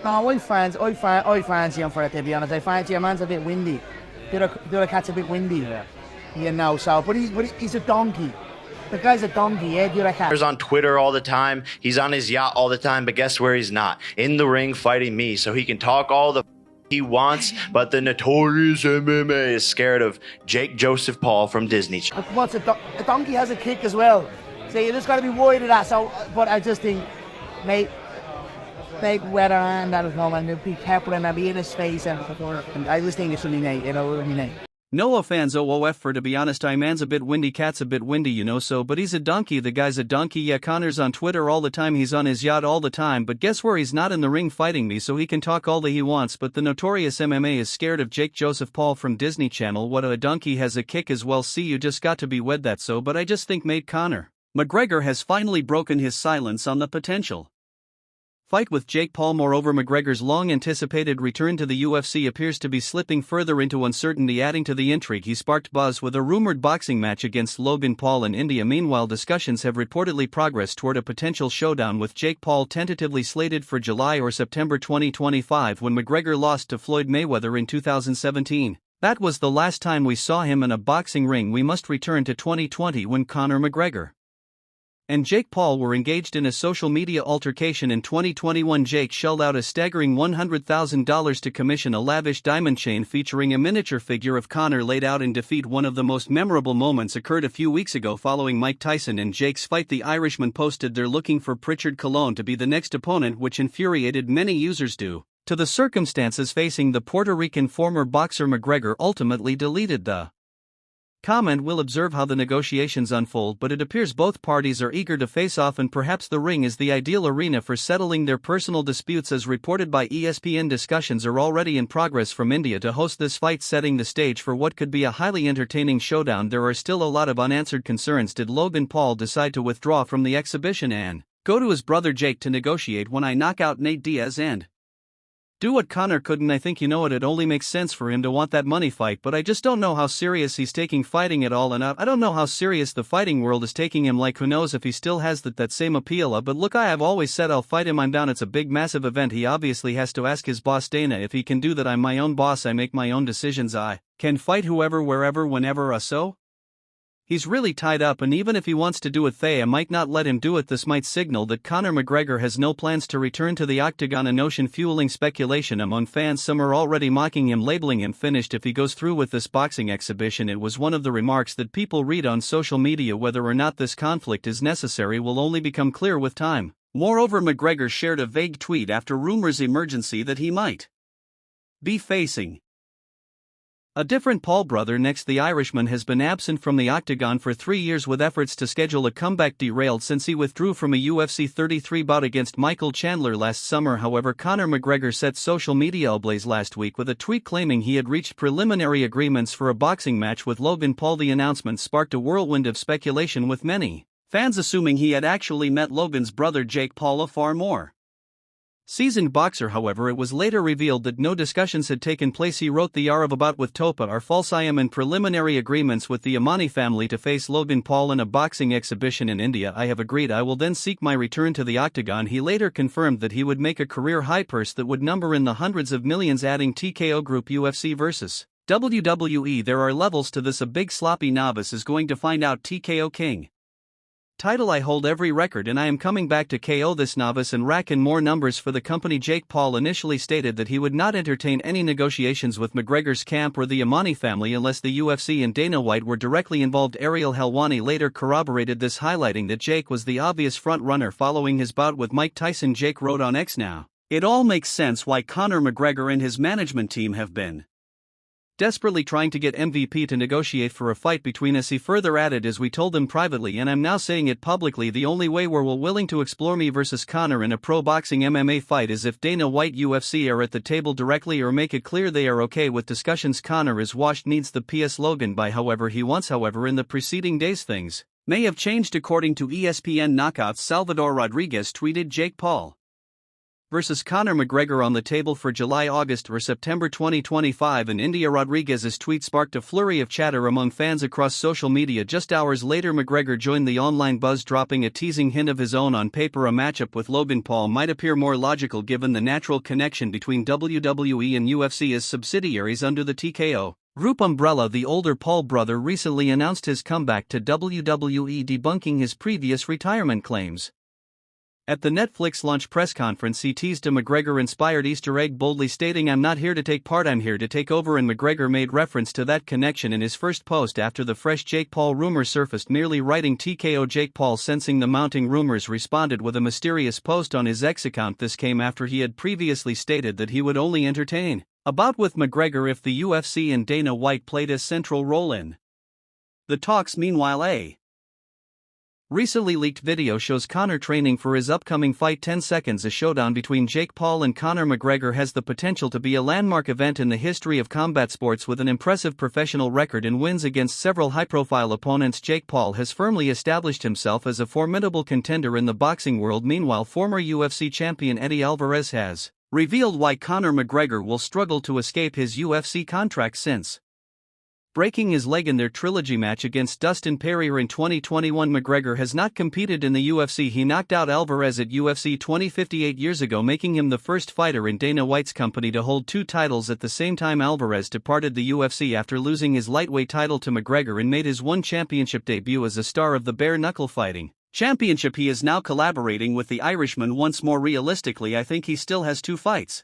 No, I fancy him for it, to be honest. I fancy a man's a bit windy. The other cat's a bit windy. Yeah. You know, so, he's a donkey. The guy's a donkey, yeah, the other cat. He's on Twitter all the time. He's on his yacht all the time. But guess where he's not? In the ring fighting me. So he can talk all the he wants. But the notorious MMA is scared of Jake Joseph Paul from Disney. What's a donkey has a kick as well. So you just got to be worried of that. So, but I just think, mate, weather and that'll come and be careful and I'll be in his face and I just think it's really nice, you know what I mean? No offense OOF for to be honest I man's a bit windy cat's a bit windy you know so but he's a donkey the guy's a donkey yeah Conor's on Twitter all the time he's on his yacht all the time but guess where he's not in the ring fighting me so he can talk all that he wants but the notorious MMA is scared of Jake Joseph Paul from Disney Channel what a donkey has a kick as well see you just got to be wed that so but I just think mate Conor McGregor has finally broken his silence on the potential fight with Jake Paul. Moreover, McGregor's long-anticipated return to the UFC appears to be slipping further into uncertainty, adding to the intrigue. He sparked buzz with a rumored boxing match against Logan Paul in India. Meanwhile, discussions have reportedly progressed toward a potential showdown with Jake Paul tentatively slated for July or September 2025 when McGregor lost to Floyd Mayweather in 2017. That was the last time we saw him in a boxing ring. We must return to 2020 when Conor McGregor and Jake Paul were engaged in a social media altercation in 2021. Jake shelled out a staggering $100,000 to commission a lavish diamond chain featuring a miniature figure of Conor laid out in defeat. One of the most memorable moments occurred a few weeks ago following Mike Tyson and Jake's fight. The Irishman posted they're looking for Pritchard Colon to be the next opponent, which infuriated many users due to the circumstances facing the Puerto Rican former boxer. McGregor ultimately deleted the comment. We'll observe how the negotiations unfold, but it appears both parties are eager to face off and perhaps the ring is the ideal arena for settling their personal disputes. As reported by ESPN, discussions are already in progress from India to host this fight, setting the stage for what could be a highly entertaining showdown. There are still a lot of unanswered concerns. Did Logan Paul decide to withdraw from the exhibition and go to his brother Jake to negotiate when I knock out Nate Diaz and do what Conor couldn't? I think you know it only makes sense for him to want that money fight, but I just don't know how serious he's taking fighting at all, and I don't know how serious the fighting world is taking him. Like, who knows if he still has that same appeal. But look, I have always said I'll fight him. I'm down. It's a big massive event. He obviously has to ask his boss Dana if he can do that. I'm my own boss. I make my own decisions. I can fight whoever, wherever, whenever. So he's really tied up, and even if he wants to do it, Thea might not let him do it. This might signal that Conor McGregor has no plans to return to the octagon, a notion fueling speculation among fans. Some are already mocking him, labeling him finished if he goes through with this boxing exhibition. It was one of the remarks that people read on social media. Whether or not this conflict is necessary will only become clear with time. Moreover, McGregor shared a vague tweet after rumors emergency that he might be facing a different Paul brother next. The Irishman has been absent from the octagon for 3 years, with efforts to schedule a comeback derailed since he withdrew from a UFC 33 bout against Michael Chandler last summer. However, Conor McGregor set social media ablaze last week with a tweet claiming he had reached preliminary agreements for a boxing match with Logan Paul. The announcement sparked a whirlwind of speculation, with many fans assuming he had actually met Logan's brother Jake Paul, a far more seasoned boxer. However, it was later revealed that no discussions had taken place. He wrote, "The R of about with Topa are false. I am in preliminary agreements with the Amani family to face Logan Paul in a boxing exhibition in India. I have agreed I will then seek my return to the octagon." He later confirmed that he would make a career high purse that would number in the hundreds of millions, adding TKO Group UFC versus WWE. There are levels to this. A big sloppy novice is going to find out. TKO King title. I hold every record and I am coming back to KO this novice and rack in more numbers for the company. Jake Paul initially stated that he would not entertain any negotiations with McGregor's camp or the Amani family unless the UFC and Dana White were directly involved. Ariel Helwani later corroborated this, highlighting that Jake was the obvious front runner following his bout with Mike Tyson. Jake wrote on X, "Now it all makes sense why Conor McGregor and his management team have been desperately trying to get MVP to negotiate for a fight between us." He further added, "As we told them privately and I'm now saying it publicly, the only way we're willing to explore me versus Conor in a pro boxing MMA fight is if Dana White UFC are at the table directly or make it clear they are okay with discussions. Conor is washed, needs the PS Logan by however he wants." However, in the preceding days things may have changed. According to ESPN Knockouts, Salvador Rodriguez tweeted, "Jake Paul versus Conor McGregor on the table for July, August, or September 2025, and India Rodriguez's tweet sparked a flurry of chatter among fans across social media. Just hours later, McGregor joined the online buzz, dropping a teasing hint of his own. On paper, a matchup with Logan Paul might appear more logical given the natural connection between WWE and UFC as subsidiaries under the TKO Group umbrella. The older Paul brother recently announced his comeback to WWE, debunking his previous retirement claims. At the Netflix launch press conference, he teased a McGregor-inspired Easter egg, boldly stating, "I'm not here to take part, I'm here to take over," and McGregor made reference to that connection in his first post after the fresh Jake Paul rumor surfaced, merely writing TKO. Jake Paul, sensing the mounting rumors, responded with a mysterious post on his X account. This came after he had previously stated that he would only entertain a bout with McGregor if the UFC and Dana White played a central role in the talks. Meanwhile, a recently leaked video shows Conor training for his upcoming fight 10 Seconds. A showdown between Jake Paul and Conor McGregor has the potential to be a landmark event in the history of combat sports. With an impressive professional record and wins against several high-profile opponents, Jake Paul has firmly established himself as a formidable contender in the boxing world. Meanwhile, former UFC champion Eddie Alvarez has revealed why Conor McGregor will struggle to escape his UFC contract since breaking his leg in their trilogy match against Dustin Poirier in 2021. McGregor has not competed in the UFC. He knocked out Alvarez at UFC 2050 8 years ago, making him the first fighter in Dana White's company to hold two titles at the same time. Alvarez departed the UFC after losing his lightweight title to McGregor and made his one championship debut as a star of the bare knuckle fighting championship. He is now collaborating with the Irishman once more. Realistically, I think he still has 2 fights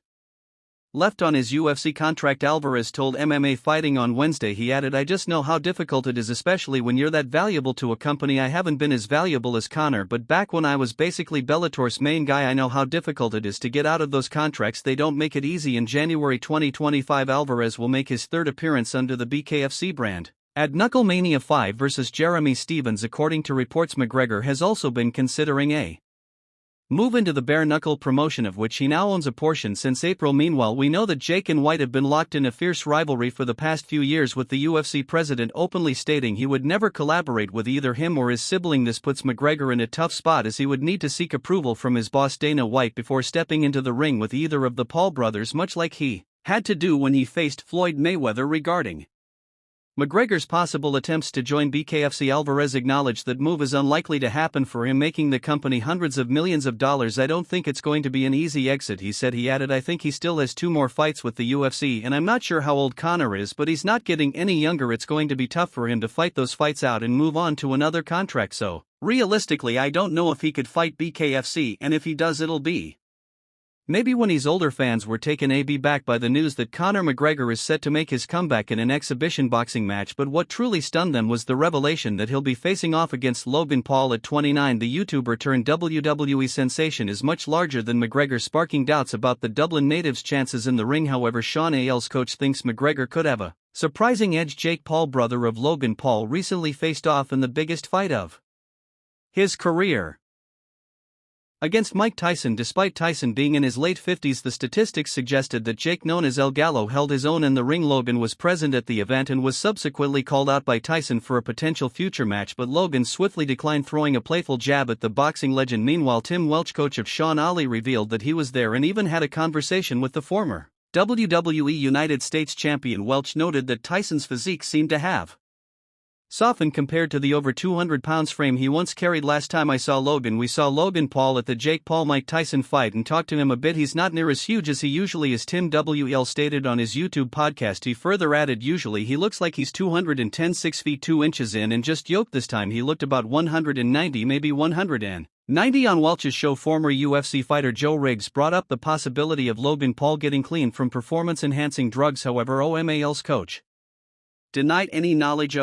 left on his UFC contract, Alvarez told MMA Fighting on Wednesday. He added, "I just know how difficult it is, especially when you're that valuable to a company. I haven't been as valuable as Conor, but back when I was basically Bellator's main guy, I know how difficult it is to get out of those contracts. They don't make it easy." In January 2025, Alvarez will make his 3rd appearance under the BKFC brand at Knucklemania 5 versus Jeremy Stevens. According to reports, McGregor has also been considering a move into the bare knuckle promotion, of which he now owns a portion since April. Meanwhile, we know that Jake and White have been locked in a fierce rivalry for the past few years, with the UFC president openly stating he would never collaborate with either him or his sibling. This puts McGregor in a tough spot, as he would need to seek approval from his boss Dana White before stepping into the ring with either of the Paul brothers, much like he had to do when he faced Floyd Mayweather. Regarding McGregor's possible attempts to join BKFC, Alvarez acknowledged that move is unlikely to happen for him, making the company hundreds of millions of dollars. "I don't think it's going to be an easy exit," he said. He added, "I think he still has 2 more fights with the UFC, and I'm not sure how old Conor is, but he's not getting any younger. It's going to be tough for him to fight those fights out and move on to another contract. So, realistically, I don't know if he could fight BKFC, and if he does, it'll be maybe when he's older." Fans were taken aback by the news that Conor McGregor is set to make his comeback in an exhibition boxing match, but what truly stunned them was the revelation that he'll be facing off against Logan Paul at 29. The YouTuber turned WWE sensation is much larger than McGregor, sparking doubts about the Dublin native's chances in the ring. However, Sean Ailes' coach thinks McGregor could have a surprising edge. Jake Paul, brother of Logan Paul, recently faced off in the biggest fight of his career against Mike Tyson. Despite Tyson being in his late 50s, the statistics suggested that Jake, known as El Gallo, held his own in the ring. Logan was present at the event and was subsequently called out by Tyson for a potential future match, but Logan swiftly declined, throwing a playful jab at the boxing legend. Meanwhile, Tim Welch, coach of Sean Ali, revealed that he was there and even had a conversation with the former WWE United States champion. Welch noted that Tyson's physique seemed to have softened compared to the over 200 pounds frame he once carried. "Last time I saw Logan, we saw Logan Paul at the Jake Paul-Mike Tyson fight and talked to him a bit. He's not near as huge as he usually is," Tim WL stated on his YouTube podcast. He further added, "Usually he looks like he's 210, 6 feet 2 inches in, and just yoked. This time he looked about 190, maybe 190. On Welch's show, former UFC fighter Joe Riggs brought up the possibility of Logan Paul getting clean from performance-enhancing drugs. However, OMAL's coach denied any knowledge.